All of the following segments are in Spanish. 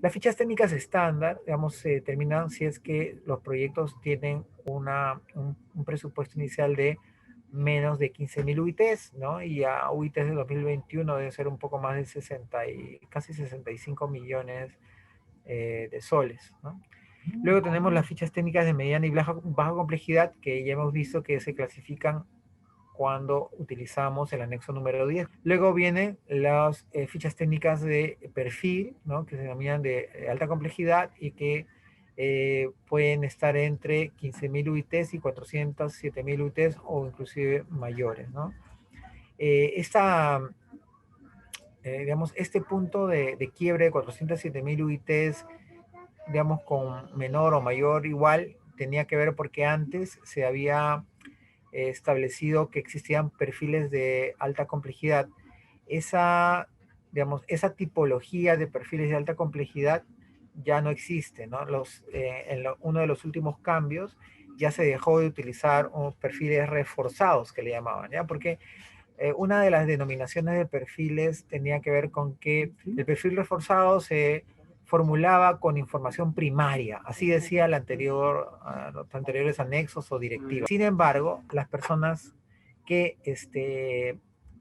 Las fichas técnicas estándar, digamos, se determinan si es que los proyectos tienen un presupuesto inicial de menos de 15.000 UITs, ¿no? Y a UITs de 2021 debe ser un poco más de 60 y casi 65 millones de soles, ¿no? Luego tenemos las fichas técnicas de mediana y baja complejidad, que ya hemos visto que se clasifican cuando utilizamos el anexo número 10. Luego vienen las fichas técnicas de perfil, ¿no? Que se denominan de alta complejidad y que pueden estar entre 15.000 UITs y 407.000 UITs o inclusive mayores, ¿no? Esta, digamos, este punto de quiebre de 407.000 UITs, digamos, con menor o mayor igual, tenía que ver porque antes se había establecido que existían perfiles de alta complejidad. Esa, digamos, esa tipología de perfiles de alta complejidad ya no existe, ¿no? Uno de los últimos cambios ya se dejó de utilizar perfiles reforzados que le llamaban, ¿ya? Porque una de las denominaciones de perfiles tenía que ver con que el perfil reforzado se formulaba con información primaria, así decía los anteriores anexos o directivas. Sin embargo, las personas que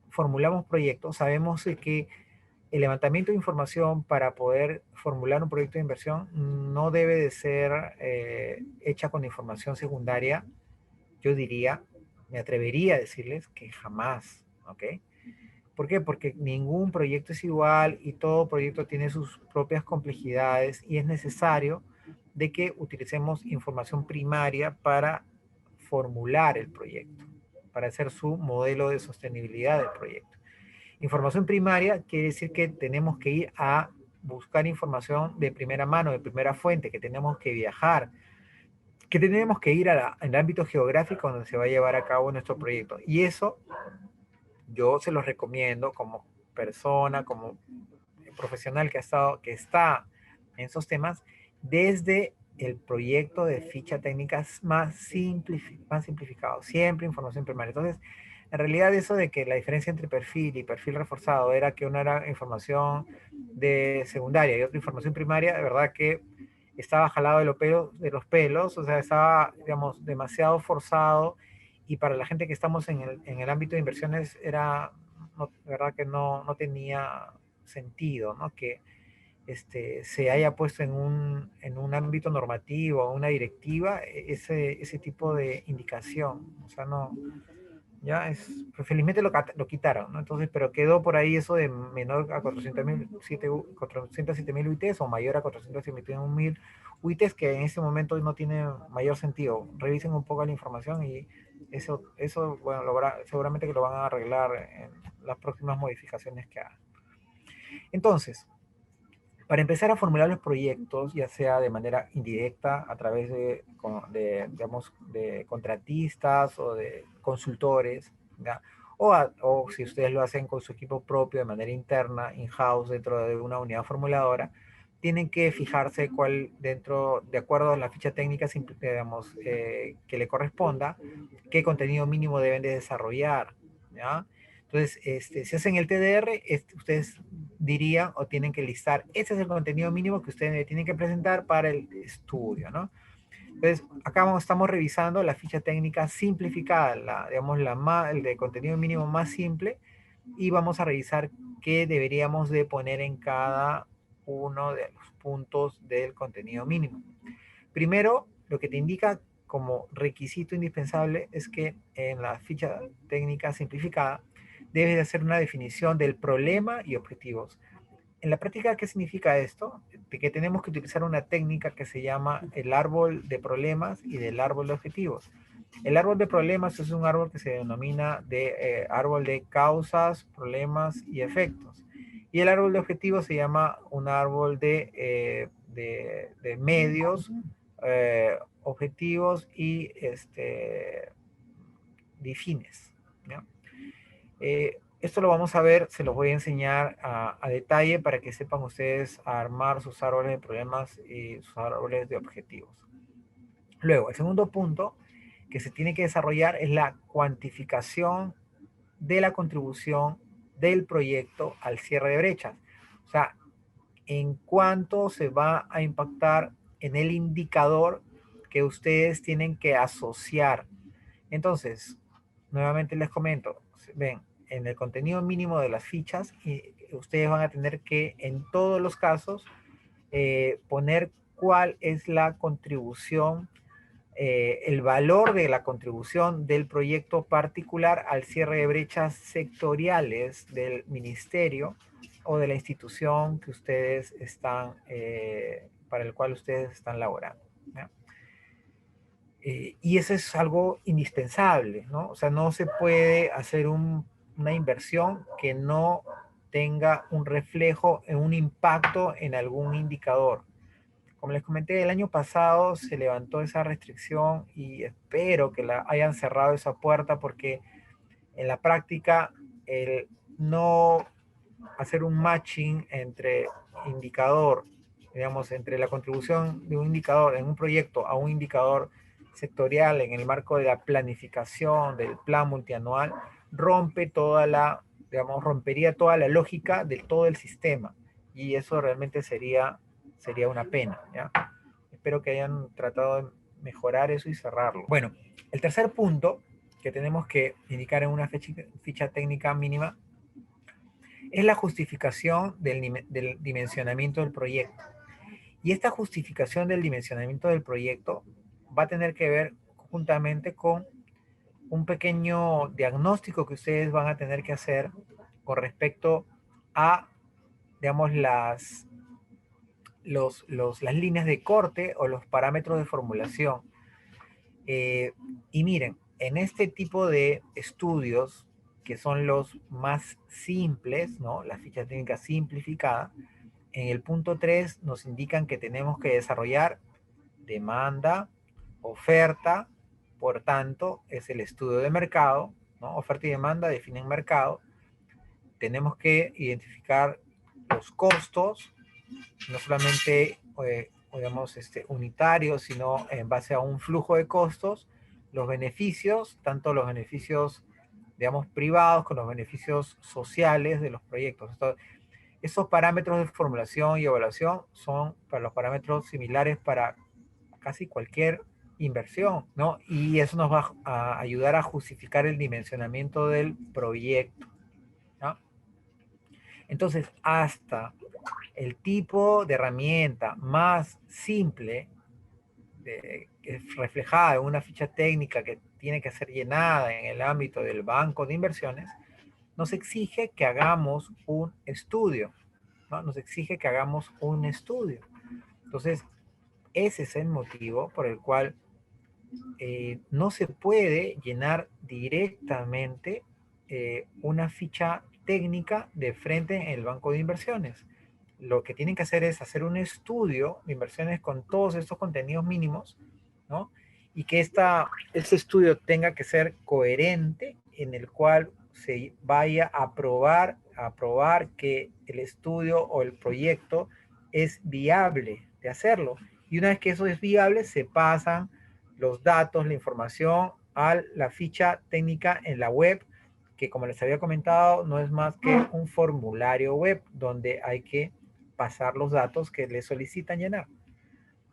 formulamos proyectos sabemos que el levantamiento de información para poder formular un proyecto de inversión no debe de ser hecha con información secundaria. Yo diría, me atrevería a decirles que jamás, ¿ok? ¿Por qué? Porque ningún proyecto es igual y todo proyecto tiene sus propias complejidades y es necesario de que utilicemos información primaria para formular el proyecto, para hacer su modelo de sostenibilidad del proyecto. Información primaria quiere decir que tenemos que ir a buscar información de primera mano, de primera fuente, que tenemos que viajar, que tenemos que ir al ámbito geográfico donde se va a llevar a cabo nuestro proyecto. Y eso yo se los recomiendo como persona, como profesional que está en esos temas, desde el proyecto de ficha técnica más simplificado, siempre información primaria. Entonces, en realidad eso de que la diferencia entre perfil y perfil reforzado era que una era información de secundaria y otra información primaria, de verdad que estaba jalado de los pelos, o sea, estaba, digamos, demasiado forzado y para la gente que estamos en el ámbito de inversiones era, no, de verdad que no tenía sentido, ¿no? Que se haya puesto en un ámbito normativo, una directiva, ese tipo de indicación. O sea, no, ya es, pues felizmente lo quitaron, ¿no? Entonces, pero quedó por ahí eso de menor a 407.000 UITs o mayor a 407.000 UITs, que en este momento no tiene mayor sentido. Revisen un poco la información y eso bueno, seguramente que lo van a arreglar en las próximas modificaciones que hagan. Entonces, para empezar a formular los proyectos, ya sea de manera indirecta a través digamos, de contratistas o de consultores, ¿ya? O si ustedes lo hacen con su equipo propio de manera interna, in-house, dentro de una unidad formuladora, tienen que fijarse de acuerdo a la ficha técnica, digamos, que le corresponda, qué contenido mínimo deben de desarrollar, ¿ya? Entonces, si hacen el TDR, ustedes dirían o tienen que listar, este es el contenido mínimo que ustedes tienen que presentar para el estudio, ¿no? Entonces, acá estamos revisando la ficha técnica simplificada, digamos, el de contenido mínimo más simple, y vamos a revisar qué deberíamos de poner en cada uno de los puntos del contenido mínimo. Primero, lo que te indica como requisito indispensable es que en la ficha técnica simplificada debes de hacer una definición del problema y objetivos. En la práctica, ¿qué significa esto? De que tenemos que utilizar una técnica que se llama el árbol de problemas y del árbol de objetivos. El árbol de problemas es un árbol que se denomina de árbol de causas, problemas y efectos. Y el árbol de objetivos se llama un árbol de medios, objetivos y de fines, ¿no? Esto lo vamos a ver, se los voy a enseñar a detalle para que sepan ustedes armar sus árboles de problemas y sus árboles de objetivos. Luego, el segundo punto que se tiene que desarrollar es la cuantificación de la contribución del proyecto al cierre de brechas. O sea, en cuánto se va a impactar en el indicador que ustedes tienen que asociar. Entonces, nuevamente les comento, ven, en el contenido mínimo de las fichas, ustedes van a tener que, en todos los casos, poner cuál es la contribución, el valor de la contribución del proyecto particular al cierre de brechas sectoriales del ministerio o de la institución que ustedes están, para el cual ustedes están laborando, ¿ya? Y eso es algo indispensable, ¿no? O sea, no se puede hacer una inversión que no tenga un reflejo, un impacto en algún indicador. Como les comenté, el año pasado se levantó esa restricción y espero que la hayan cerrado esa puerta, porque en la práctica el no hacer un matching entre indicador, digamos, entre la contribución de un indicador en un proyecto a un indicador sectorial en el marco de la planificación del plan multianual, rompe toda la, digamos, rompería toda la lógica de todo el sistema, y eso realmente sería una pena, ¿ya? Espero que hayan tratado de mejorar eso y cerrarlo. Bueno, el tercer punto que tenemos que indicar en una ficha técnica mínima es la justificación del dimensionamiento del proyecto. Y esta justificación del dimensionamiento del proyecto va a tener que ver juntamente con un pequeño diagnóstico que ustedes van a tener que hacer con respecto a, digamos, las líneas de corte o los parámetros de formulación. Y miren, en este tipo de estudios, que son los más simples, ¿no? La ficha técnica simplificada, en el punto 3 nos indican que tenemos que desarrollar demanda, oferta, por tanto, es el estudio de mercado, ¿no? Oferta y demanda definen mercado. Tenemos que identificar los costos, no solamente, digamos, unitarios, sino en base a un flujo de costos, los beneficios, tanto los beneficios, digamos, privados, con los beneficios sociales de los proyectos. Esos parámetros de formulación y evaluación son para los parámetros similares para casi cualquier inversión, ¿no? Y eso nos va a ayudar a justificar el dimensionamiento del proyecto, ¿no? Entonces, hasta el tipo de herramienta más simple, que es reflejada en una ficha técnica que tiene que ser llenada en el ámbito del banco de inversiones, nos exige que hagamos un estudio, ¿no? Nos exige que hagamos un estudio. Entonces, ese es el motivo por el cual no se puede llenar directamente una ficha técnica de frente en el banco de inversiones. Lo que tienen que hacer es hacer un estudio de inversiones con todos estos contenidos mínimos, ¿no? Y que este estudio tenga que ser coherente, en el cual se vaya a probar que el estudio o el proyecto es viable de hacerlo. Y una vez que eso es viable, se pasan los datos, la información a la ficha técnica en la web, que, como les había comentado, no es más que un formulario web donde hay que pasar los datos que les solicitan llenar.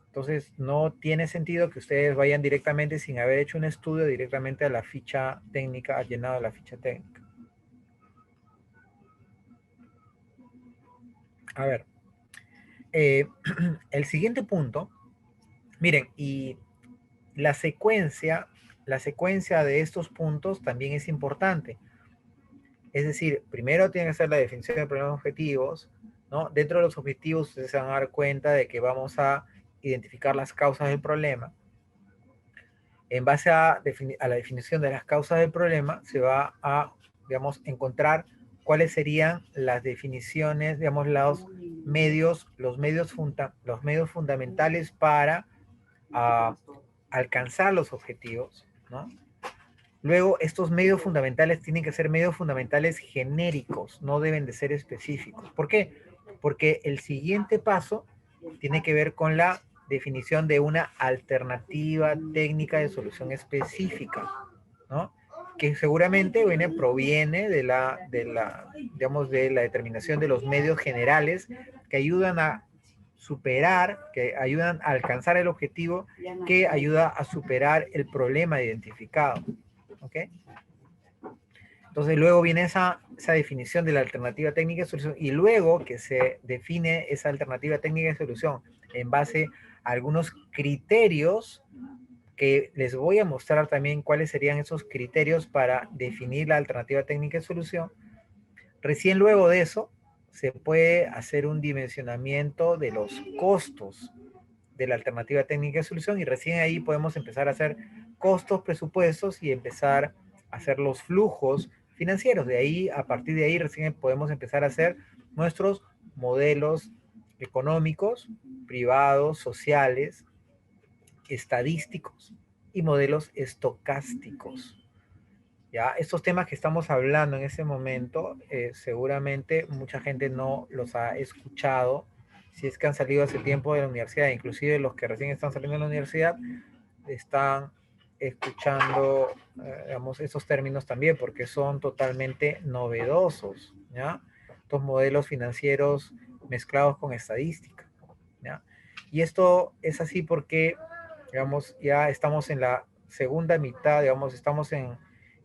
Entonces, no tiene sentido que ustedes vayan directamente, sin haber hecho un estudio, directamente a la ficha técnica, al llenado de la ficha técnica. A ver, el siguiente punto, miren, y la secuencia de estos puntos también es importante. Es decir, primero tiene que ser la definición de problemas objetivos, ¿no? Dentro de los objetivos ustedes se van a dar cuenta de que vamos a identificar las causas del problema. En base a la definición de las causas del problema, se va a, digamos, encontrar cuáles serían las definiciones, digamos, los medios fundamentales para alcanzar los objetivos, ¿no? Luego, estos medios fundamentales tienen que ser medios fundamentales genéricos, no deben de ser específicos. ¿Por qué? Porque el siguiente paso tiene que ver con la definición de una alternativa técnica de solución específica, ¿no? Que seguramente proviene digamos, de la determinación de los medios generales que ayudan a superar, que ayudan a alcanzar el objetivo, que ayuda a superar el problema identificado. ¿Ok? Entonces luego viene esa definición de la alternativa técnica de solución y luego que se define esa alternativa técnica de solución en base a algunos criterios que les voy a mostrar también cuáles serían esos criterios para definir la alternativa técnica de solución. Recién luego de eso se puede hacer un dimensionamiento de los costos de la alternativa técnica de solución y recién ahí podemos empezar a hacer costos, presupuestos y empezar a hacer los flujos financieros. De ahí, a partir de ahí, recién podemos empezar a hacer nuestros modelos económicos, privados, sociales, estadísticos y modelos estocásticos. ¿Ya? Estos temas que estamos hablando en ese momento, seguramente mucha gente no los ha escuchado, si es que han salido hace tiempo de la universidad, inclusive los que recién están saliendo de la universidad, están escuchando, digamos, esos términos también, porque son totalmente novedosos, ¿ya? Estos modelos financieros mezclados con estadística, ¿ya? Y esto es así porque, digamos, ya estamos en la segunda mitad, digamos, estamos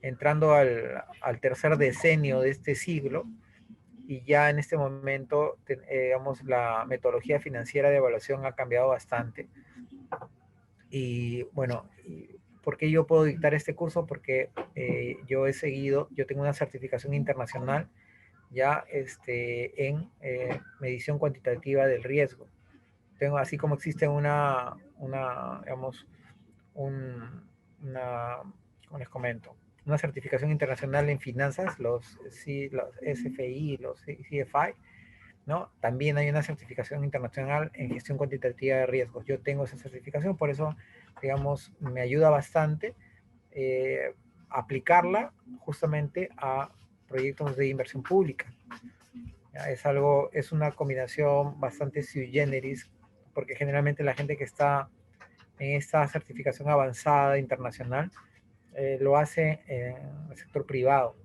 entrando al tercer decenio de este siglo, y ya en este momento, digamos, la metodología financiera de evaluación ha cambiado bastante. Y bueno, ¿por qué yo puedo dictar este curso? Porque yo tengo una certificación internacional ya en medición cuantitativa del riesgo. Tengo, así como existe digamos, una, ¿cómo les comento? Una certificación internacional en finanzas, los SFI, los CFI, ¿no? También hay una certificación internacional en gestión cuantitativa de riesgos. Yo tengo esa certificación, por eso, digamos, me ayuda bastante aplicarla justamente a proyectos de inversión pública. ¿Ya? Es una combinación bastante sui generis, porque generalmente la gente que está en esta certificación avanzada internacional lo hace en el sector privado,